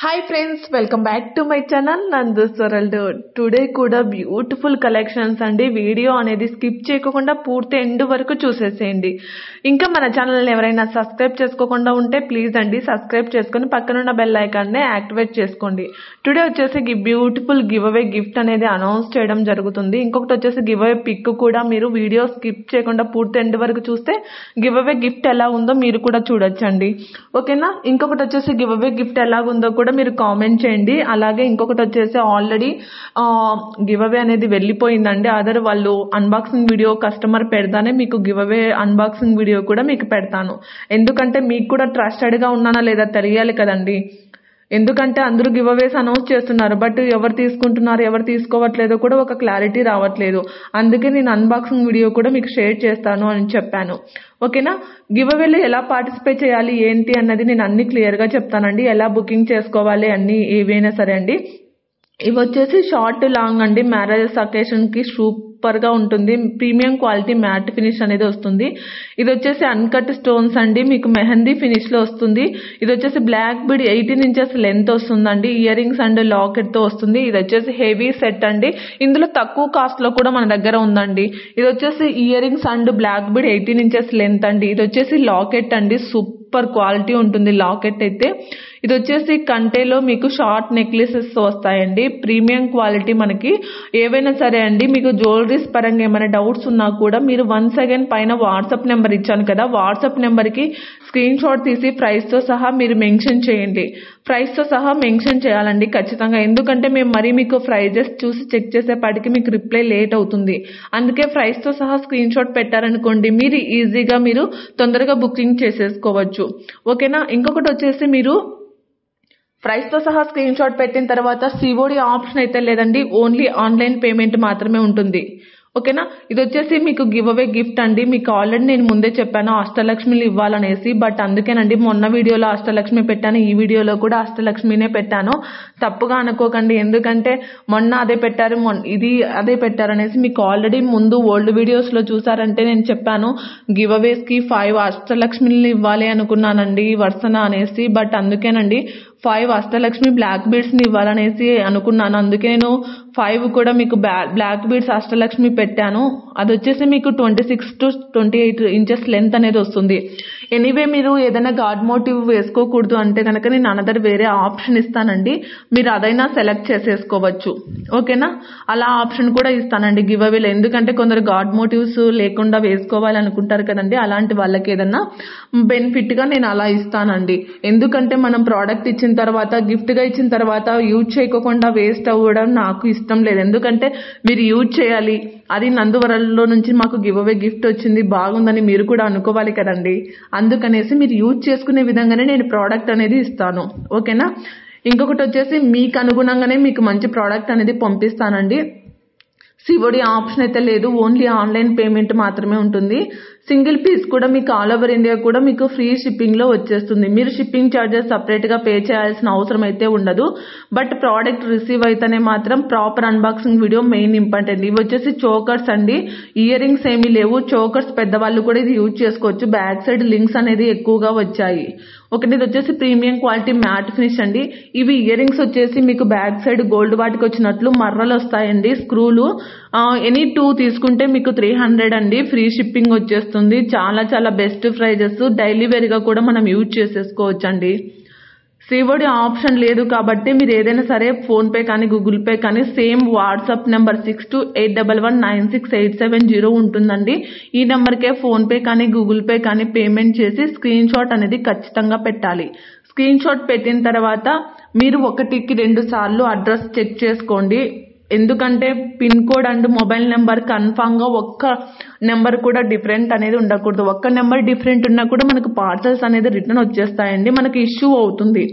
Hi friends, welcome back to my channel Nandu's world. Today కూడా beautiful collections అండి. Video అనేది skip చేయకుండా పూర్తి ఎండ్ వరకు చూసేసేయండి. ఇంకా మన ఛానల్ని ఎవరైనా సబ్స్క్రైబ్ చేసుకోకుండా ఉంటే ప్లీజ్ అండి సబ్స్క్రైబ్ చేసుకొని పక్కనున్న బెల్ ఐకాన్ని యాక్టివేట్ చేసుకోండి. టుడే వచ్చేసి బ్యూటిఫుల్ గివ్ అవే గిఫ్ట్ అనేది అనౌన్స్ చేయడం జరుగుతుంది. ఇంకొకటి వచ్చేసి గివ్ అవే పిక్ కూడా మీరు వీడియో స్కిప్ చేయకుండా పూర్తి ఎండ్ వరకు చూస్తే గివ్ అవే గిఫ్ట్ ఎలా ఉందో మీరు కూడా చూడొచ్చండి. ఓకేనా? ఇంకొకటి వచ్చేసి గివ్ అవే గిఫ్ట్ ఎలా ఉందో కూడా మీరు కామెంట్ చేయండి. అలాగే ఇంకొకటి వచ్చేసి ఆల్రెడీ గివ్ అవే అనేది వెళ్ళిపోయిందండి. అదర్ వాళ్ళు అన్బాక్సింగ్ వీడియో కస్టమర్ పెడతానే మీకు గివ్ అవే అన్బాక్సింగ్ వీడియో కూడా మీకు పెడతాను. ఎందుకంటే మీకు కూడా ట్రస్టెడ్గా ఉన్నానా లేదా తెలియాలి కదండి. ఎందుకంటే అందరూ గివ్ అవేస్ అనౌన్స్ చేస్తున్నారు, బట్ ఎవరు తీసుకుంటున్నారు ఎవరు తీసుకోవట్లేదో కూడా ఒక క్లారిటీ రావట్లేదు. అందుకే నేను అన్బాక్సింగ్ వీడియో కూడా మీకు షేర్ చేస్తాను అని చెప్పాను. ఓకేనా? గివ్ అవేలో ఎలా పార్టిసిపేట్ చేయాలి ఏంటి అన్నది నేను అన్ని క్లియర్గా చెప్తానండి. ఎలా బుకింగ్ చేసుకోవాలి అన్ని ఏవైనా సరే అండి. ఇవి వచ్చేసి షార్ట్ లాంగ్ అండి. మ్యారేజెస్ అకేషన్కి సూపర్గా ఉంటుంది. ప్రీమియం క్వాలిటీ మ్యాట్ ఫినిష్ అనేది వస్తుంది. ఇది వచ్చేసి అన్కట్ స్టోన్స్ అండి. మీకు మెహందీ ఫినిష్లో వస్తుంది. ఇది వచ్చేసి బ్లాక్ బీడ్ 18 ఇంచెస్ లెంత్ వస్తుందండి. ఇయర్ రింగ్స్ అండ్ లాకెట్తో వస్తుంది. ఇది వచ్చేసి హెవీ సెట్ అండి. ఇందులో తక్కువ కాస్ట్లో కూడా మన దగ్గర ఉందండి. ఇది వచ్చేసి ear rings and black bead 18 inches length అండి. ఇది వచ్చేసి లాకెట్ అండి. సూపర్ క్వాలిటీ ఉంటుంది లాకెట్ అయితే. ఇది వచ్చేసి కంటేలో మీకు షార్ట్ నెక్లెసెస్ వస్తాయండి. ప్రీమియం క్వాలిటీ మనకి ఏవైనా సరే అండి. మీకు జ్యువెలరీస్ పరంగా ఏమైనా డౌట్స్ ఉన్నా కూడా మీరు వన్స్ అగైన్ పైన వాట్సాప్ నెంబర్ ఇచ్చాను కదా, వాట్సాప్ నెంబర్కి స్క్రీన్ షాట్ తీసి ప్రైస్తో సహా మీరు మెన్షన్ చేయండి. ప్రైస్తో సహా మెన్షన్ చేయాలండి ఖచ్చితంగా. ఎందుకంటే మేము మరీ మీకు ప్రైజెస్ చూసి చెక్ చేసేపాటికి మీకు రిప్లై లేట్ అవుతుంది. అందుకే ప్రైస్తో సహా స్క్రీన్ షాట్ పెట్టారనుకోండి మీరు ఈజీగా మీరు తొందరగా బుకింగ్ చేసేసుకోవచ్చు. ఓకేనా? ఇంకొకటి వచ్చేసి మీరు ప్రైస్తో సహా స్క్రీన్ షాట్ పెట్టిన తర్వాత సిఓడి ఆప్షన్ అయితే లేదండి. ఓన్లీ ఆన్లైన్ పేమెంట్ మాత్రమే ఉంటుంది. ఓకేనా? ఇది వచ్చేసి మీకు గివ్ అవే గిఫ్ట్ అండి. మీకు ఆల్రెడీ నేను ముందే చెప్పాను అష్టలక్ష్మిలు ఇవ్వాలనేసి, బట్ అందుకేనండి మొన్న వీడియోలో అష్టలక్ష్మి పెట్టాను, ఈ వీడియోలో కూడా అష్టలక్ష్మినే పెట్టాను. తప్పుగా అనుకోకండి. ఎందుకంటే మొన్న అదే పెట్టారు ఇది అదే పెట్టారు అనేసి మీకు ఆల్రెడీ ముందు ఓల్డ్ వీడియోస్లో చూసారంటే నేను చెప్పాను గివ్ అవేస్కి 5 అష్టలక్ష్మిలు ఇవ్వాలి అనుకున్నానండి వరుసన అనేసి, బట్ అందుకేనండి 5 అష్టలక్ష్మి బ్లాక్ బీడ్స్ని ఇవ్వాలనేసి అనుకున్నాను. అందుకే నేను 5 కూడా మీకు బ్లాక్ బీడ్స్ అష్టలక్ష్మి పెట్టాను. అది వచ్చేసి మీకు 26 to 28 ఇంచెస్ లెంత్ అనేది వస్తుంది. ఎనీవే మీరు ఏదైనా గాడ్ మోటివ్ వేసుకోకూడదు అంటే కనుక నేను అనదర్ వేరే ఆప్షన్ ఇస్తానండి. మీరు అదైనా సెలెక్ట్ చేసేసుకోవచ్చు. ఓకేనా? అలా ఆప్షన్ కూడా ఇస్తానండి గివ్ అవేలో. ఎందుకంటే కొందరు గాడ్ మోటివ్స్ లేకుండా వేసుకోవాలనుకుంటారు కదండి. అలాంటి వాళ్ళకి ఏదన్నా బెనిఫిట్గా నేను అలా ఇస్తానండి. ఎందుకంటే మనం ప్రోడక్ట్ ఇచ్చిన తర్వాత గిఫ్ట్గా ఇచ్చిన తర్వాత యూజ్ చేయకుండా వేస్ట్ అవ్వడం నాకు ఇష్టం లేదు. ఎందుకంటే మీరు యూజ్ చేయాలి. అది నందువరల్లో నుంచి మాకు గివ్ అవే గిఫ్ట్ వచ్చింది బాగుందని మీరు కూడా అనుకోవాలి కదండి. అందుకనేసి మీరు యూజ్ చేసుకునే విధంగానే నేను ప్రోడక్ట్ అనేది ఇస్తాను. ఓకేనా? ఇంకొకటి వచ్చేసి మీకు అనుగుణంగానే మీకు మంచి ప్రోడక్ట్ అనేది పంపిస్తానండి. సిఓడి ఆప్షన్ అయితే లేదు. ఓన్లీ ఆన్లైన్ పేమెంట్ మాత్రమే ఉంటుంది. సింగిల్ పీస్ కూడా మీకు ఆల్ ఓవర్ ఇండియా కూడా మీకు ఫ్రీ షిప్పింగ్లో వచ్చేస్తుంది. మీరు షిప్పింగ్ ఛార్జెస్ సపరేట్గా పే చేయాల్సిన అవసరం అయితే ఉండదు. బట్ ప్రోడక్ట్ రిసీవ్ అయితేనే మాత్రం proper unboxing video main important. ఇవి వచ్చేసి చోకర్స్ అండి. ఇయర్ రింగ్స్ ఏమీ లేవు. చోకర్స్ పెద్దవాళ్ళు కూడా ఇది యూజ్ చేసుకోవచ్చు. బ్యాక్ సైడ్ లింక్స్ అనేది ఎక్కువగా వచ్చాయి. ఒకటి ఇది వచ్చేసి ప్రీమియం క్వాలిటీ మ్యాట్ ఫినిష్ అండి. ఇవి ఇయర్ రింగ్స్ వచ్చేసి మీకు బ్యాక్ సైడ్ గోల్డ్ వాటికి వచ్చినట్లు మర్రలు వస్తాయండి స్క్రూలు. ఎనీ 2 తీసుకుంటే మీకు 300 అండి. ఫ్రీ షిప్పింగ్ వచ్చేస్తుంది. చాలా చాలా బెస్ట్ ప్రైజెస్. డైలీ వేర్గా కూడా మనం యూజ్ చేసేసుకోవచ్చు అండి. సిఓడి ఆప్షన్ లేదు కాబట్టి మీరు ఏదైనా సరే ఫోన్పే కానీ గూగుల్ పే కానీ సేమ్ వాట్సాప్ నెంబర్ 6281196870 ఉంటుందండి. ఈ నెంబర్కే ఫోన్పే కానీ గూగుల్ పే కానీ పేమెంట్ చేసి స్క్రీన్ షాట్ అనేది ఖచ్చితంగా పెట్టాలి. స్క్రీన్ షాట్ పెట్టిన తర్వాత మీరు 1కి 2 సార్లు అడ్రస్ చెక్ చేసుకోండి. ఎందుకంటే pin code and mobile number కన్ఫామ్గా ఒక్క నెంబర్ కూడా డిఫరెంట్ అనేది ఉండకూడదు. ఒక్క నెంబర్ డిఫరెంట్ ఉన్నా కూడా మనకు పార్సల్స్ అనేది రిటర్న్ వచ్చేస్తాయండి. మనకి ఇష్యూ అవుతుంది.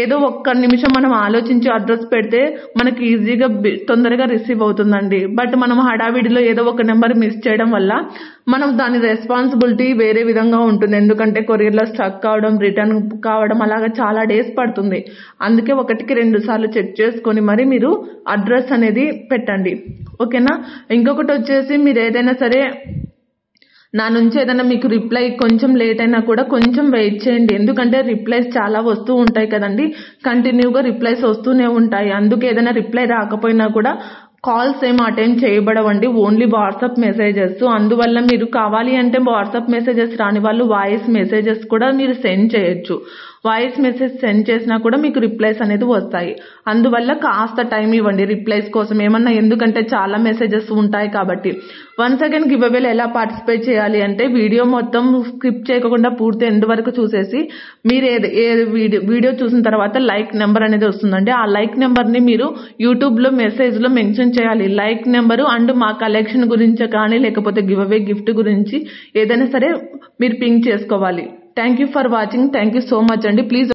ఏదో ఒక్క నిమిషం మనం ఆలోచించి అడ్రస్ పెడితే మనకి ఈజీగా తొందరగా రిసీవ్ అవుతుందండి. బట్ మనం హడావిడిలో ఏదో ఒక నెంబర్ మిస్ చేయడం వల్ల మనం దాని రెస్పాన్సిబిలిటీ వేరే విధంగా ఉంటుంది. ఎందుకంటే కొరియర్లో స్టక్ కావడం రిటర్న్ కావడం అలాగా చాలా డేస్ పడుతుంది. అందుకే 1కి 2 సార్లు చెక్ చేసుకొని మరి మీరు అడ్రస్ అనేది పెట్టండి. ఓకేనా? ఇంకొకటి వచ్చేసి మీరు ఏదైనా సరే నా నుంచి ఏదైనా మీకు రిప్లై కొంచెం లేట్ అయినా కూడా కొంచెం వెయిట్ చేయండి. ఎందుకంటే రిప్లైస్ చాలా వస్తూ ఉంటాయి కదండి, కంటిన్యూగా రిప్లైస్ వస్తూనే ఉంటాయి. అందుకే ఏదైనా రిప్లై రాకపోయినా కూడా కాల్స్ ఏం అటెండ్ చేయబడవండి, ఓన్లీ వాట్సాప్ మెసేజెస్. అందువల్ల మీరు కావాలి అంటే వాట్సాప్ మెసేజెస్ రాని వాళ్ళు వాయిస్ మెసేజెస్ కూడా మీరు సెండ్ చేయొచ్చు. వాయిస్ మెసేజ్ సెండ్ చేసినా కూడా మీకు రిప్లైస్ అనేది వస్తాయి. అందువల్ల కాస్త టైం ఇవ్వండి రిప్లైస్ కోసం ఏమన్నా, ఎందుకంటే చాలా మెసేజెస్ ఉంటాయి కాబట్టి. వన్స్ అగైన్ గివ్ అవేలో ఎలా పార్టిసిపేట్ చేయాలి అంటే వీడియో మొత్తం స్కిప్ చేయకుండా పూర్తి ఎండ్ వరకు చూసేసి మీరు ఏ వీడియో చూసిన తర్వాత లైక్ నెంబర్ అనేది వస్తుందండి. ఆ లైక్ నెంబర్ని మీరు యూట్యూబ్లో మెసేజ్లో మెన్షన్ చేయాలి. లైక్ నెంబరు అండ్ మా కలెక్షన్ గురించి కానీ లేకపోతే గివ్ అవే గిఫ్ట్ గురించి ఏదైనా సరే మీరు పింక్ చేసుకోవాలి. Thank you for watching. Thank you so much అండి. ప్లీజ్